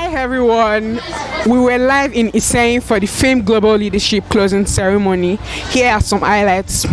Hey everyone, we were live in Iseyin for the famed Global Leadership closing ceremony. Here are some highlights.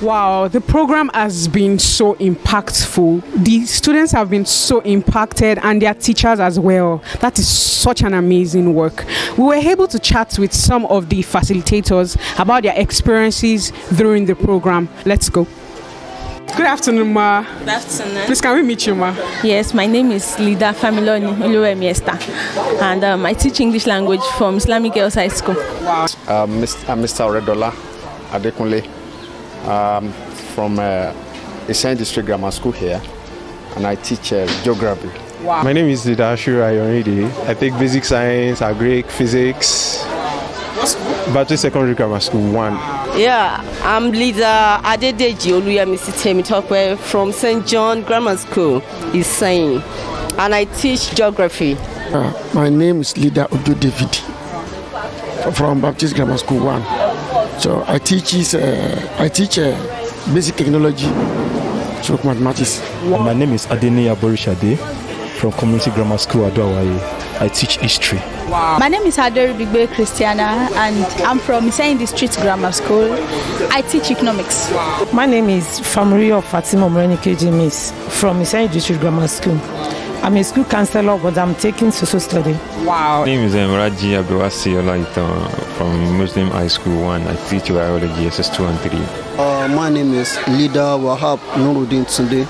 Wow, the program has been so impactful. The students have been so impacted and their teachers as well. That is such an amazing work. We were able to chat with some of the facilitators about their experiences during the program. Let's go. Good afternoon, Ma. Good afternoon. Please, can we meet you, Ma? Yes, my name is Lida Familoni Oluwemiesta, and I teach English language from Islamic Girls High School. Wow. I'm Mr. Oredola Adekunle. From Iseyin District Grammar School here, and I teach geography. Wow. My name is Lida Ayorinde. I take basic science, agric, physics. Battery Secondary Grammar School 1. Yeah, I'm Lida Adeniyi Oluyemi from St. John Grammar School, Iseyin, and I teach geography. My name is Lida Ojo David from Baptist Grammar School 1. So I teach basic technology, so mathematics. My name is Adeniyi from Community Grammar School Adowaye. I teach history. Wow. My name is Adeniyi Christiana and I'm from Iseyin District Grammar School. I teach economics. Wow. My name is Famrio Fatima Morenikeji Miss from Iseyin District Grammar School. I'm a school counselor, but I'm taking social study. Wow. My name is Raji Abdulwasi Olaita from Muslim High School 1. I teach biology SS2 and 3. My name is Lida Wahab Nuruddin Tunde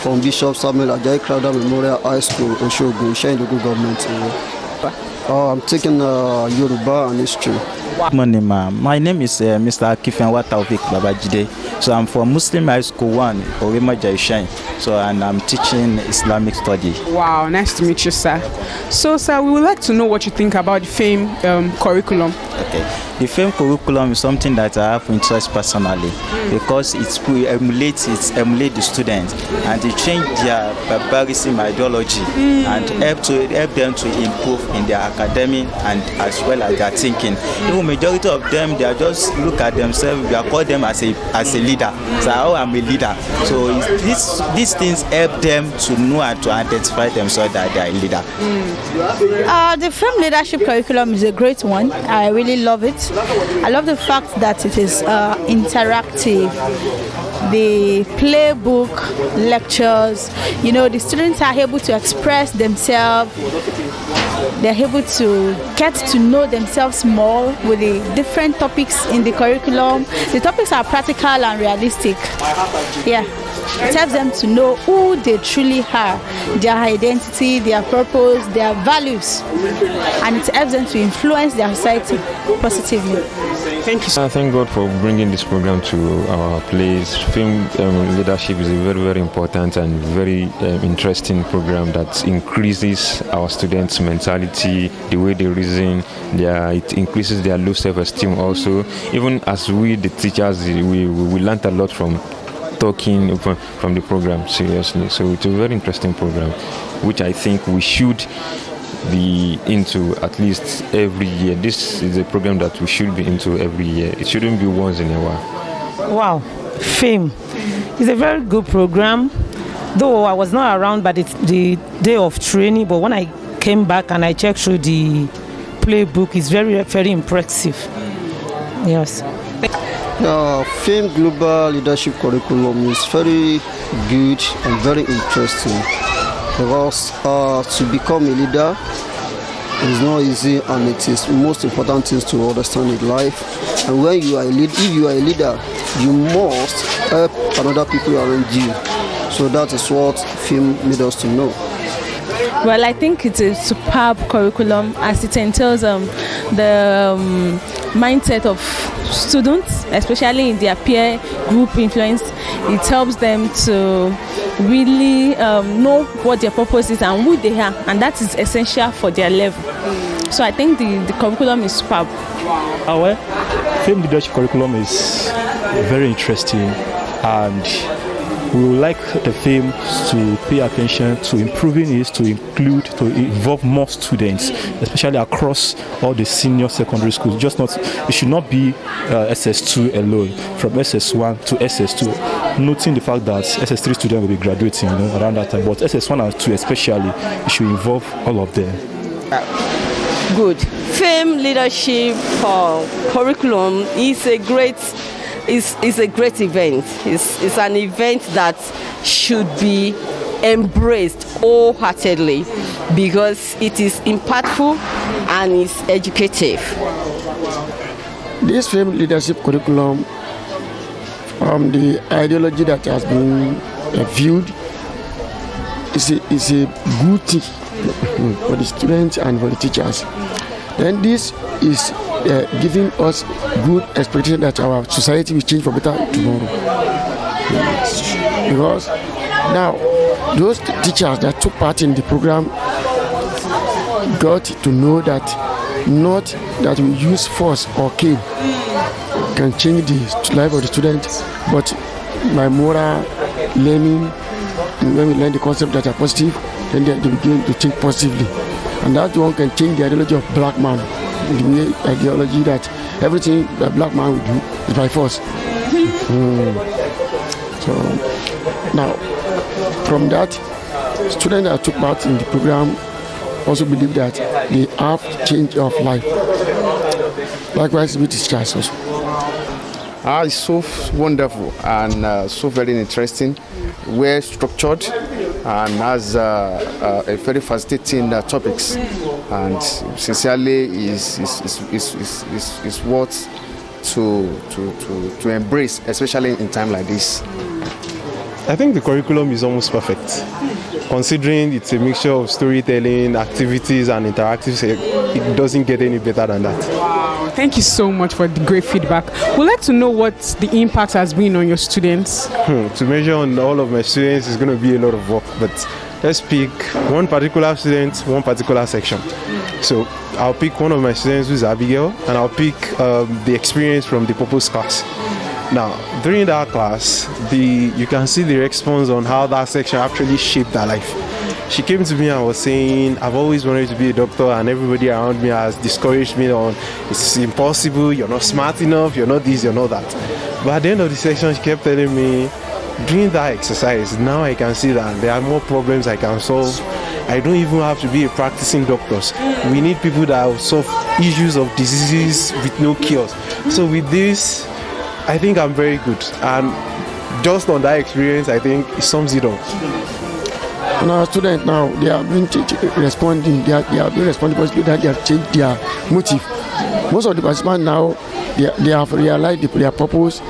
from Bishop Samuel Ajayi Crowder Memorial High School, Oshogun, Shendugu government area. I'm taking Yoruba and history. My name is Mr. Akifenwa Taufik Babajide. So I'm from Muslim High School 1, Orima Jaishain. So and I'm teaching Islamic study. Wow, nice to meet you, sir. So, sir, we would like to know what you think about the FAME curriculum. Okay. The FAME curriculum is something that I have interest personally because it emulates the students and they change their barbarism ideology and help them to improve in their academic and as well as their thinking. Even majority of them, they are just look at themselves. We are call them as a leader. So I'm a leader. So these things help them to know and to identify themselves that they are a leader. The FAME leadership curriculum is a great one. I really love it. I love the fact that it is interactive. The playbook, lectures, the students are able to express themselves. They're able to get to know themselves more with the different topics in the curriculum. The topics are practical and realistic. Yeah. It helps them to know who they truly are, their identity, their purpose, their values, and it helps them to influence their society positively. Thank you. Thank God for bringing this program to our place. FAME leadership is a very, very important and very interesting program that increases our students' mentality, the way they reason. It increases their low self-esteem also. Even as we, the teachers, we learned a lot from talking from the program, seriously. So it's a very interesting program, which I think we should be into at least every year. This is a program that we should be into every year. It shouldn't be once in a while. Wow, FAME is a very good program. Though I was not around by the day of training, but when I came back and I checked through the playbook, it's very, very impressive. Yes. FAME Global Leadership Curriculum is very good and very interesting because to become a leader is not easy, and it is the most important things to understand in life. And when you are if you are a leader, you must help other people around you. So that is what FAME needs us to know. Well, I think it's a superb curriculum as it entails the mindset of students, especially in their peer group influence. It helps them to really know what their purpose is and who they are, and that is essential for their level. So I think the curriculum is superb. Our FAME leadership curriculum is very interesting, and we would like the FAME to pay attention to improving it, to involve more students, especially across all the senior secondary schools. It should not be SS2 alone, from SS1 to SS2. Noting the fact that SS3 students will be graduating, around that time, but SS1 and 2 especially, it should involve all of them. Good. FAME leadership curriculum is a great event. It's an event that should be embraced wholeheartedly because it is impactful and it's educative. This FAME leadership curriculum, the ideology that has been viewed, is a good thing for the students and for the teachers. Then this is giving us good expectation that our society will change for better tomorrow. Because now those teachers that took part in the program got to know that not that we use force or cane can change the life of the student, but by moral learning, and when we learn the concepts that are positive, then they begin to think positively. And that one can change the ideology of black man, the ideology that everything a black man will do is by force. So now, from that, students that took part in the program also believe that they have change of life. Likewise with teachers also. It's so wonderful and so very interesting, well structured, and has a very fascinating topics, and sincerely is worth to embrace, especially in time like this. I think the curriculum is almost perfect, considering it's a mixture of storytelling, activities, and interactives. It doesn't get any better than that. Wow, thank you so much for the great feedback. We'd like to know what the impact has been on your students. To measure on all of my students is going to be a lot of work, but let's pick one particular student, one particular section. So I'll pick one of my students, who's Abigail, and I'll pick the experience from the purpose class. Now, during that class, you can see the response on how that section actually shaped her life. She came to me and was saying, I've always wanted to be a doctor, and everybody around me has discouraged me on, it's impossible, you're not smart enough, you're not this, you're not that. But at the end of the section, she kept telling me, doing that exercise, now I can see that there are more problems I can solve. I don't even have to be a practicing doctor. We need people that will solve issues of diseases with no cures. So with this, I think I'm very good, and just on that experience, I think it sums it up. And our students now, they have been responding. They have been responding positively that they have changed their motive. Most of the participants now, they have realized their purpose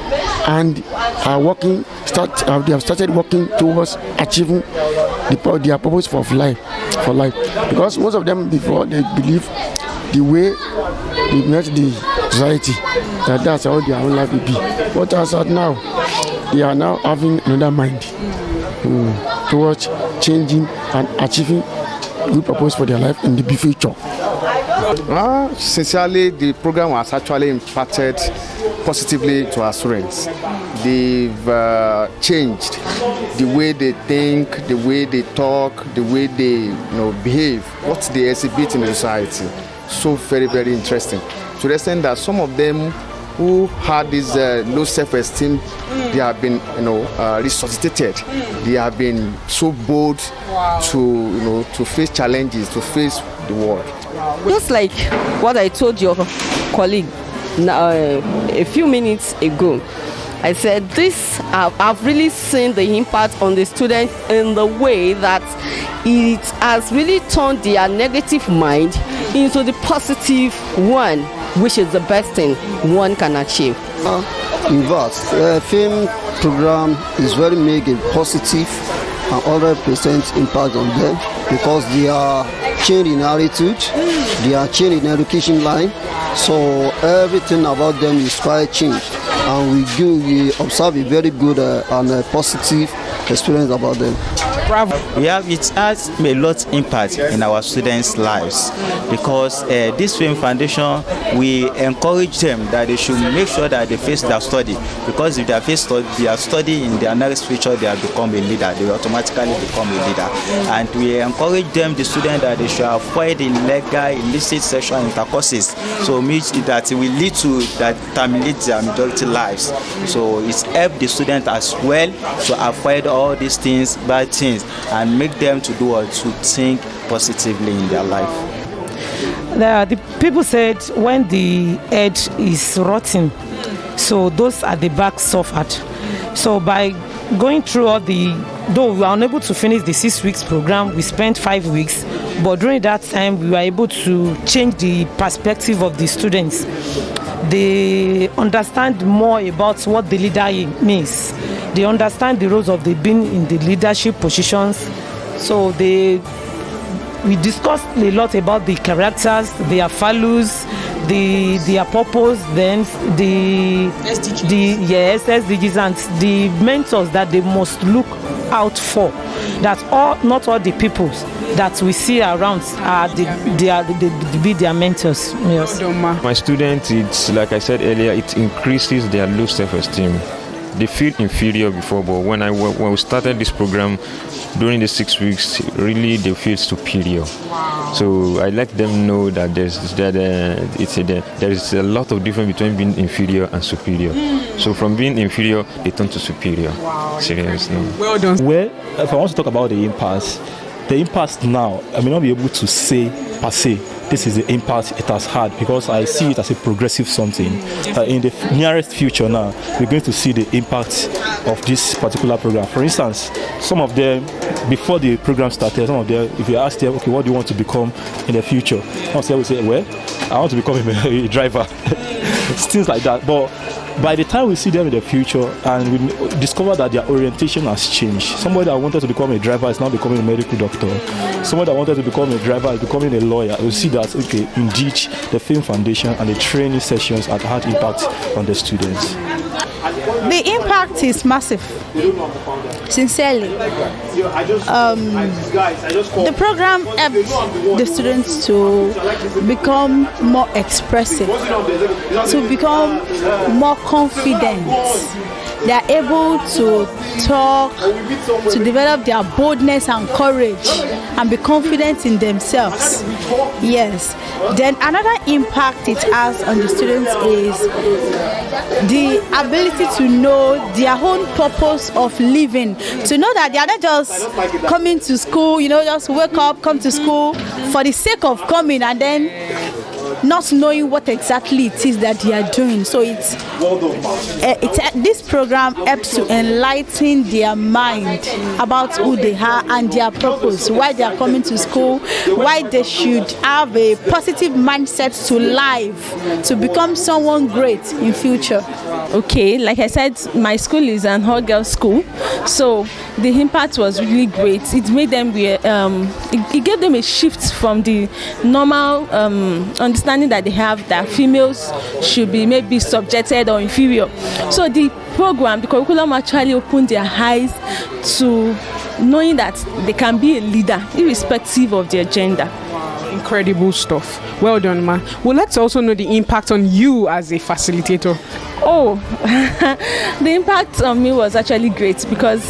and are working. They have started working towards achieving their purpose for life. Because most of them before they believe the way they met the society, that's how their own life will be. But as of now, they are now having another mind towards changing and achieving good purpose for their life in the future. Sincerely, the program has actually impacted positively to our students. They've changed the way they think, the way they talk, the way they behave, what they exhibit in the society. So very, very interesting. To the extent that some of them who had this low self-esteem, they have been resuscitated. They have been so bold to face challenges, to face the world. Just like what I told your colleague a few minutes ago, I said I've really seen the impact on the students in the way that it has really turned their negative mind into the positive one, which is the best thing one can achieve. In fact, film program is very making positive and 100% impact on them because they are changing attitude, they are changing education line, so everything about them is quite changed, and we observe a very good and positive experience about them. It has a lot impact in our students' lives because this film foundation, we encourage them that they should make sure that they face their study, because if they face their study in their next future, they have become a leader, they will automatically become a leader. And we encourage them, the students, that they should avoid illegal, illicit sexual intercourses, so that it will lead to that terminate their majority lives. So it's helped the student as well to avoid all these things, bad things, and make them to do or to think positively in their life. The people said when the edge is rotten, so those at the back suffered. So by going through though we were unable to finish the 6 weeks program, we spent 5 weeks, but during that time we were able to change the perspective of the students. They understand more about what the leader means. They understand the roles of being in the leadership positions. So we discussed a lot about the characters, their values, their purpose, then the SDGs and the mentors that they must look out for. That not all the people that we see around be their mentors. Yes. My students, it's like I said earlier, it increases their low self-esteem. They feel inferior before, but when we started this program during the 6 weeks, really they feel superior. Wow. So I let them know that there is a lot of difference between being inferior and superior. So from being inferior, they turn to superior. Wow. Seriously. Well done. Well, if I want to talk about the impact now, I may not be able to say per se this is the impact it has had, because I see it as a progressive something. In the nearest future now, we're going to see the impact of this particular program. For instance, some of them, before the program started, some of them, if you ask them, okay, what do you want to become in the future? Some of them will say, well, I want to become a driver. Things like that. But by the time we see them in the future and we discover that their orientation has changed, somebody that wanted to become a driver is now becoming a medical doctor. Somebody that wanted to become a driver is becoming a lawyer. We'll see that, okay, indeed, the Film Foundation and the training sessions have had impact on the students. The impact is massive. Sincerely. The program helps the students to become more expressive, to become more confident. They are able to talk, to develop their boldness and courage, and be confident in themselves. Yes. Then another impact it has on the students is the ability to know their own purpose of living, to know that they are not just coming to school, just wake up, come to school for the sake of coming, and then not knowing what exactly it is that they are doing. So this program helps to enlighten their mind about who they are and their purpose, why they are coming to school, why they should have a positive mindset to life, to become someone great in future. Okay, like I said, my school is an all-girls school, so the impact was really great. It made them it gave them a shift from the normal understanding that they have that females should be maybe subjected or inferior. So the curriculum actually opened their eyes to knowing that they can be a leader irrespective of their gender. Incredible stuff. Well done, ma. We'd like to also know the impact on you as a facilitator. Oh, the impact on me was actually great because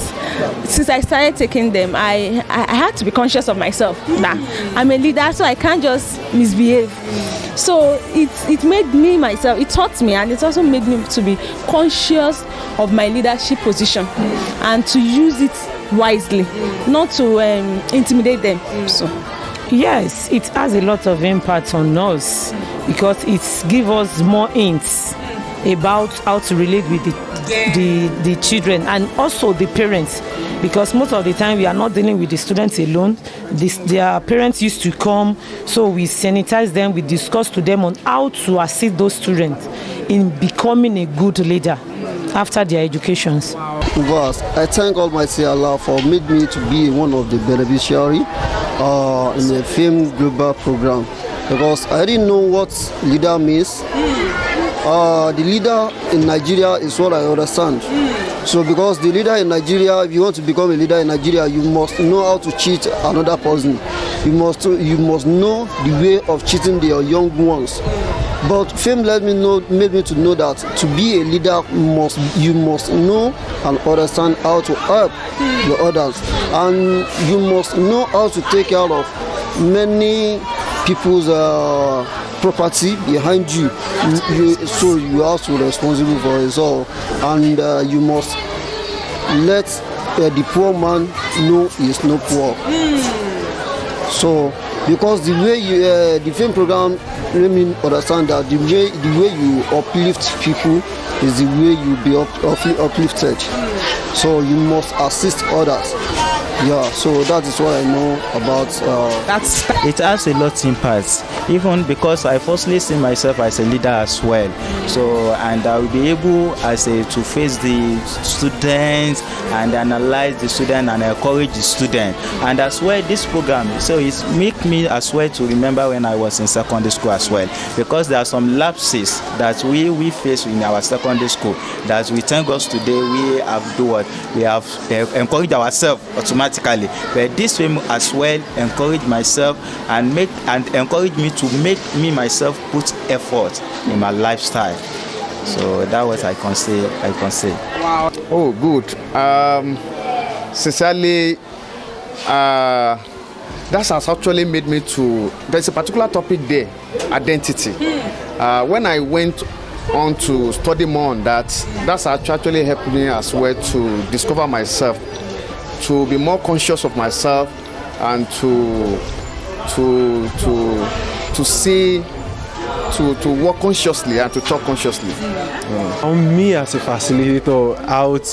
since I started taking them, I had to be conscious of myself. Nah, I'm a leader, so I can't just misbehave. So it made me myself, it taught me, and it also made me to be conscious of my leadership position and to use it wisely, not to intimidate them. So. Yes, it has a lot of impact on us because it gives us more hints about how to relate with the children and also the parents, because most of the time we are not dealing with the students alone. Their parents used to come, so we sanitize them, we discuss to them on how to assist those students in becoming a good leader after their educations. Verse. I thank Almighty Allah for made me to be one of the beneficiary in the FAME Global Program, because I didn't know what leader means. The leader in Nigeria is what I understand. So because the leader in Nigeria, if you want to become a leader in Nigeria, you must know how to cheat another person. You must know the way of cheating their young ones. But FAME made me to know that to be a leader, you must know and understand how to help the others, and you must know how to take care of many people's property behind you. So you are also responsible for it all, and you must let the poor man know he is no poor. So because the way the FAME program, let me understand that the way you uplift people is the way you be uplifted. So you must assist others. Yeah, so that is what I know about. It has a lot of impact, even because I firstly see myself as a leader as well. So, and I will be able to face the students and analyze the student and encourage the student. And as well, this program, so it's make me as well to remember when I was in secondary school as well, because there are some lapses that we face in our secondary school that we thank God today we have encouraged ourselves automatically. But this way as well encourage myself and encourage me to make me myself put effort in my lifestyle. So that was I can say. Wow. Oh, good. Sincerely, that has actually made me to. There's a particular topic there, identity. When I went on to study more on that's actually helped me as well to discover myself, to be more conscious of myself, and to see, to work consciously and to talk consciously. On me as a facilitator, I would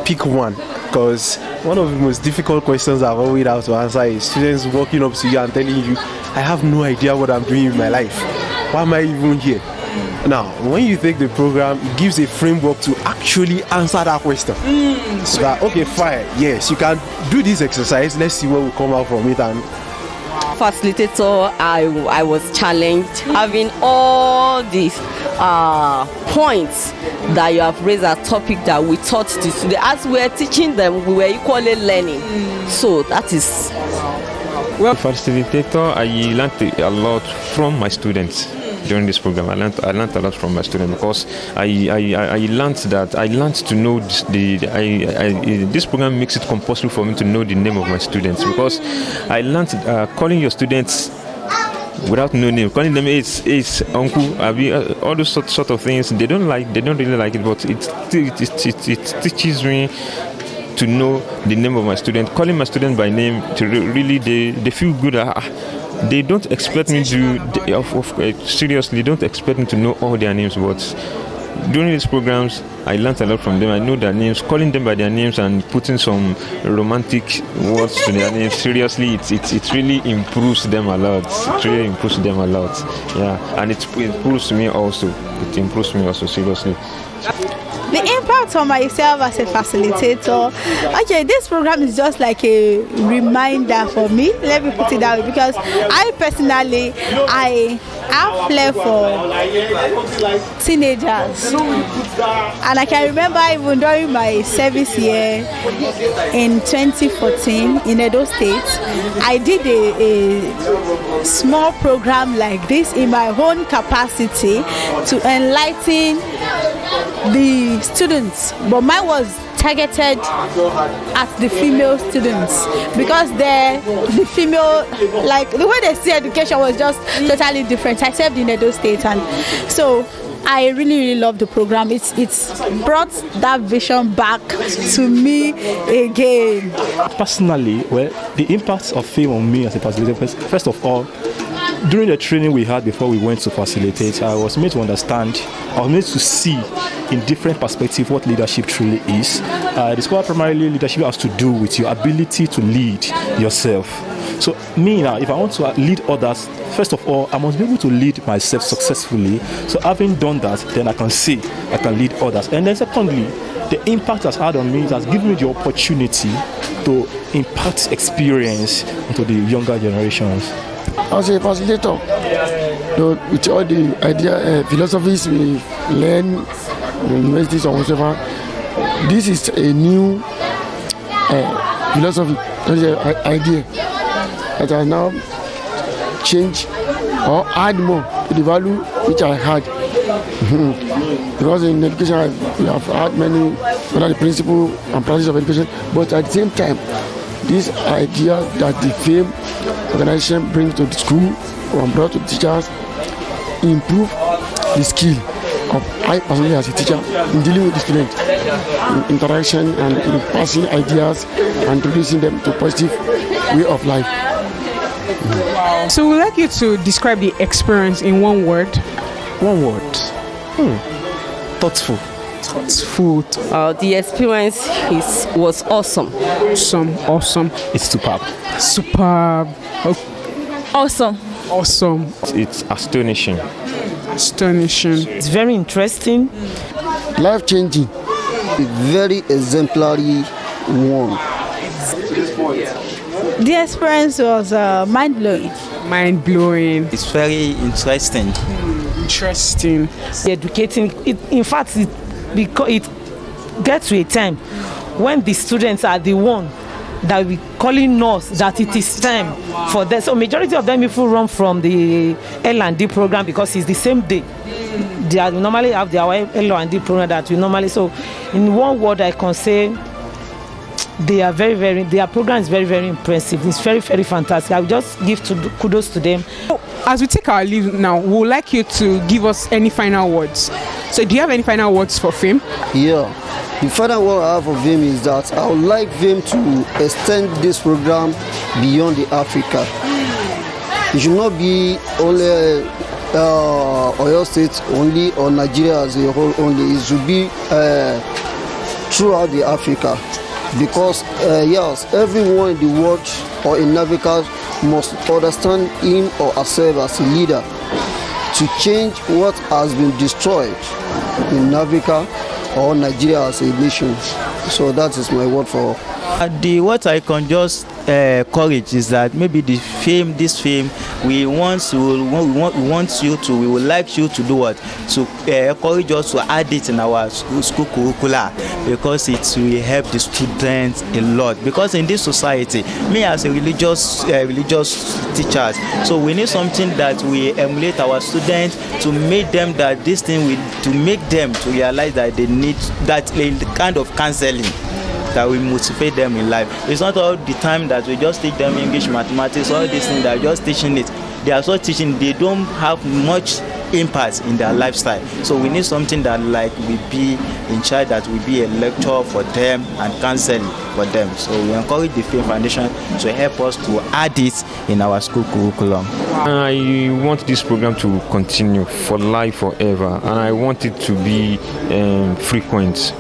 pick one, because one of the most difficult questions I've always had to answer is students walking up to you and telling you, I have no idea what I'm doing in my life. Why am I even here? Now, when you take the program, it gives a framework to actually answer that question. So that, okay, fine, yes, you can do this exercise. Let's see what will come out from it. And facilitator, I was challenged having all these points that you have raised as topic that we taught the students. As we were teaching them, we were equally learning. So that is. Well, facilitator, I learned a lot from my students. During this program, I learned a lot from my students, because I learned to know this program makes it compulsory for me to know the name of my students, because I learned calling your students without no name, calling them it's uncle, all those sort of things. They don't really like it, but it teaches me to know the name of my student. Calling my student by name, to really they feel good. They don't expect me to seriously don't expect me to know all their names, but during these programs I learned a lot from them. I know their names, calling them by their names and putting some romantic words to their names. Seriously, it really improves them a lot. It really improves them a lot. Yeah, and it improves me also. It improves me also, seriously. The impact on myself as a facilitator, okay, this program is just like a reminder for me. Let me put it that way, because I personally, I flair for teenagers, and I can remember even during my service year in 2014 in Edo State, I did a small program like this in my own capacity to enlighten the students, but mine was targeted at the female students because the female, like the way they see education was just totally different. I served in Edo State, and so I really love the program. It's brought that vision back to me again. Personally, well, the impact of film on me as a facilitator, first of all, during the training we had before we went to facilitate, I was made to understand, I was made to see in different perspectives what leadership truly is. I discovered primarily leadership has to do with your ability to lead yourself. So me now, if I want to lead others, first of all, I must be able to lead myself successfully. So having done that, then I can see I can lead others. And then secondly, the impact has had on me, it has given me the opportunity to impart experience into the younger generations. As a facilitator, with all the philosophies we learn in universities or whatever, this is a new philosophy, idea that has now changed or add more to the value which I had. Because in education we have had many other principles and practices of education, but at the same time, this idea that the film organization brings to the school or brought to the teachers improve the skill of I personally as a teacher in dealing with the students, in interaction and in passing ideas and introducing them to a positive way of life. Wow. So we'd like you to describe the experience in one word. One word. Thoughtful. Thoughtful. The experience was awesome. Awesome. It's superb. Superb. Awesome. Awesome. It's astonishing. Astonishing. It's very interesting. Life-changing. Very exemplary one. The experience was mind-blowing. Mind-blowing. It's very interesting. Interesting. Educating, in fact, because it gets to a time when the students are the one that will be calling us that it is time for them. So majority of them people run from the L&D program because it's the same day. They normally have their L&D program that we normally. So in one word, I can say they are their program is very, very impressive. It's very, very fantastic. I will just give kudos to them. As we take our leave now, we would like you to give us any final words. So do you have any final words for FAME? Yeah. The final word I have for VIM is that I would like VIM to extend this program beyond the Africa. It should not be only Oyo State only or Nigeria as a whole only. It should be throughout the Africa. Because yes, everyone in the world or in Africa must understand him or herself as a leader to change what has been destroyed in Africa or Nigeria as a nation. So that is my word for. What I can just encourage is that maybe this film, we would like you to do what? To encourage us to add it in our school curricula, because it will help the students a lot. Because in this society, me as a religious teachers, so we need something that we emulate our students to make them that this thing to make them to realize that they need that kind of counseling that will motivate them in life. It's not all the time that we just teach them English, mathematics, all these things that are just teaching it. They are so teaching, they don't have much impact in their lifestyle. So we need something that like will be in charge, that will be a lecture for them and counseling for them. So we encourage the Film Foundation to help us to add it in our school curriculum. I want this program to continue for life, forever, and I want it to be frequent.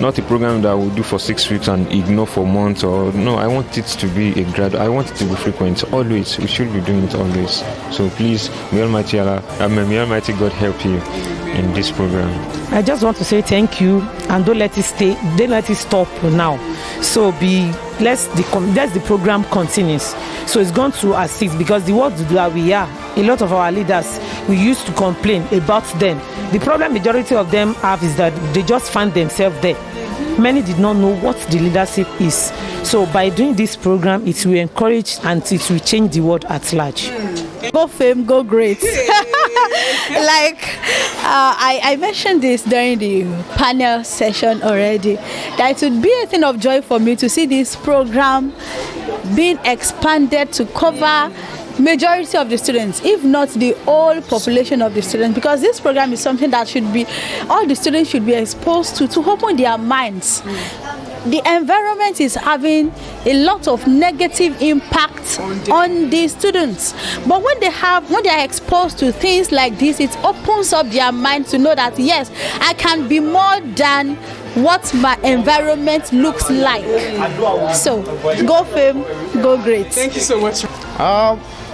Not a program that we'll do for 6 weeks and ignore for months, or no, I want it to be a gradual. I want it to be frequent, always. We should be doing it always. So please, may Almighty God help you in this program. I just want to say thank you, and don't let it stop now. So let the program continues. So it's going to assist, because the world that we are, a lot of our leaders, we used to complain about them. The problem majority of them have is that they just find themselves there. Many did not know what the leadership is. So by doing this program, it will encourage and it will change the world at large. Go fame, go great. I mentioned this during the panel session already, that it would be a thing of joy for me to see this program being expanded to cover majority of the students, if not the whole population of the students, because this program is something that should be, all the students should be exposed to open their minds. The environment is having a lot of negative impact on the students, but when they are exposed to things like this, it opens up their mind to know that yes, I can be more than what my environment looks like. So go fame, go great. Thank you so much.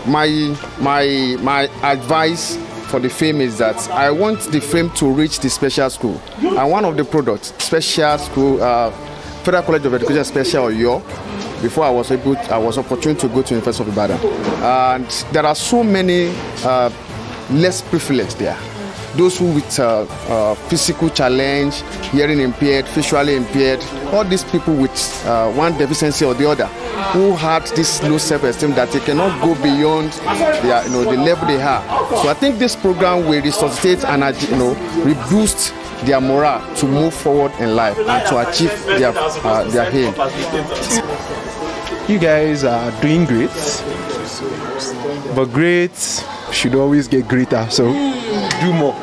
My advice for the fame is that I want the fame to reach the special school, and one of the products, special school, Federal College of Education Special Oyo. Before I was opportune to go to University of Ibadan, and there are so many less privileged there. Those who with physical challenge, hearing impaired, visually impaired, all these people with one deficiency or the other, who had this low self-esteem that they cannot go beyond their, the level they have. So I think this program will resuscitate and reboost their morale to move forward in life and to achieve their aim. You guys are doing great, but great should always get greater. So do more.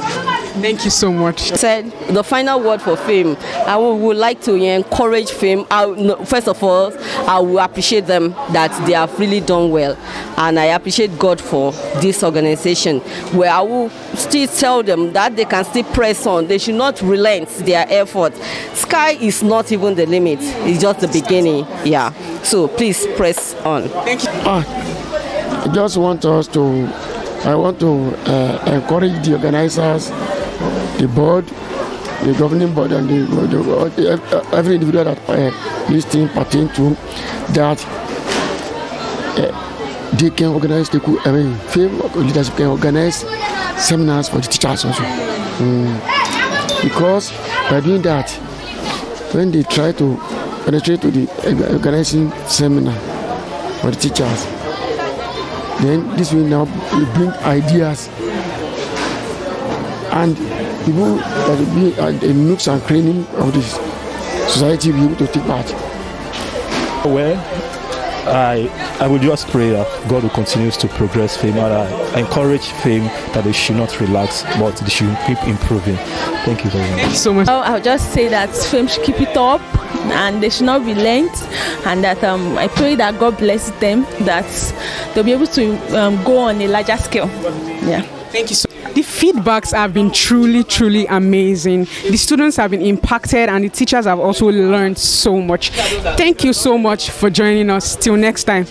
Thank you so much. Said the final word for fame. I would like to encourage fame. First of all, I will appreciate them that they have really done well, and I appreciate God for this organization. Where I will still tell them that they can still press on. They should not relent their effort. Sky is not even the limit. It's just the beginning. Yeah. So please press on. Thank you. I just want us to. I want to encourage the organizers, the board, the governing board, and every individual that this thing pertains to, that they can organize. Fame leadership can organize seminars for the teachers also, because by doing that, when they try to penetrate to the organizing seminar for the teachers, then this will now bring ideas, and people that will be at the nooks and crannies of this society will be able to take part. Well, I will just pray that God will continue to progress fame, and I encourage fame that they should not relax, but they should keep improving. Thank you very much. Thank you so much. I'll just say that fame should keep it up, and they should not relent, and that I pray that God bless them, that they'll be able to go on a larger scale. Yeah. Thank you so much. The feedbacks have been truly amazing. The students have been impacted, and the teachers have also learned so much. Thank you so much for joining us. Till next time.